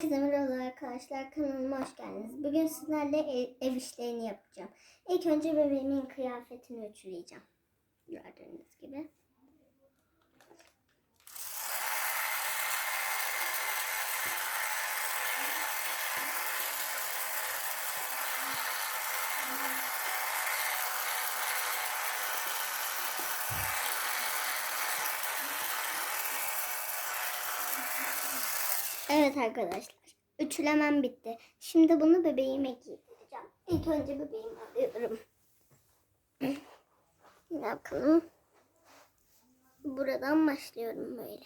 Herkese merhaba arkadaşlar, kanalıma hoş geldiniz. Bugün sizlerle ev işlerini yapacağım. İlk önce bebeğimin kıyafetini ütüleyeceğim. Gördüğünüz gibi. Evet arkadaşlar, ütülemem bitti. Şimdi bunu bebeğime giydireceğim. İlk önce bebeğimi alıyorum. Bakalım. Buradan başlıyorum böyle.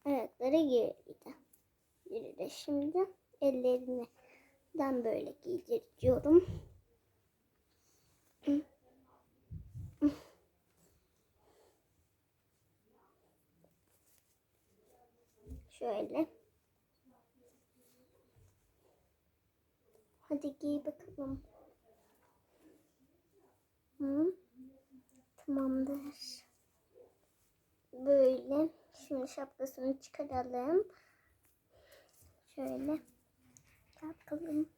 Ayakları giydirdi. Biri de şimdi ellerinden böyle giydiriyorum. Şöyle. Hadi giy bakalım. Tamamdır. Böyle. Şimdi şapkasını çıkaralım. Şöyle. Bakalım.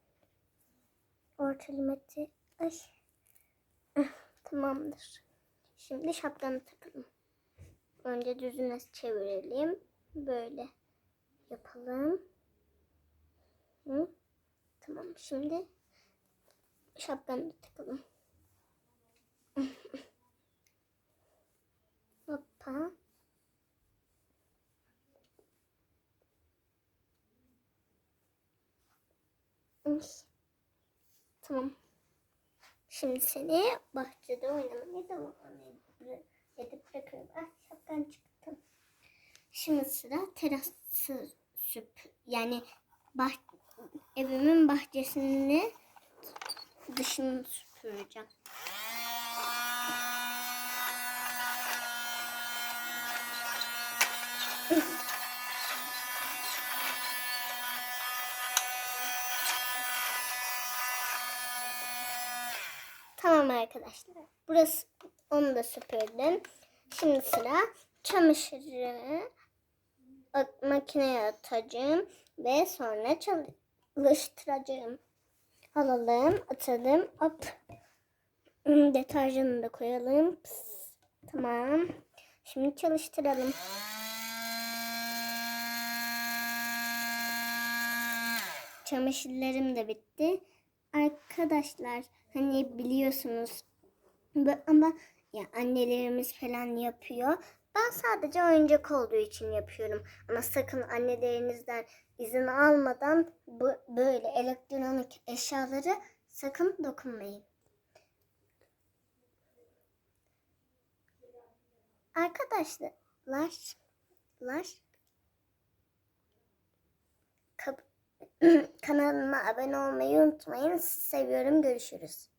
Orta limiti. Ay. Tamamdır. Şimdi şapkanı takalım. Önce düzüne çevirelim. Böyle yapalım. Tamam. Şimdi şapkanı takalım. Hoppa. Tamam. Şimdi seni bahçede oynamaya devam edip bırakıyorum. Ah, şapkan çıktı. Şimdi sıra terası yani evimin bahçesini dışını süpüreceğim. Tamam arkadaşlar. Burası, onu da süpürdüm. Şimdi sıra çamaşırı makineye atacağım ve sonra çalıştıracağım. Alalım, atalım. Hop. Deterjanını da koyalım. Pıs. Tamam. Şimdi çalıştıralım. Çamaşırlarım da bitti. Arkadaşlar hani biliyorsunuz ama ya annelerimiz falan yapıyor. Ben sadece oyuncak olduğu için yapıyorum. Ama sakın annelerinizden izin almadan böyle elektronik eşyaları sakın dokunmayın. Arkadaşlar kanalıma abone olmayı unutmayın. Sizi seviyorum. Görüşürüz.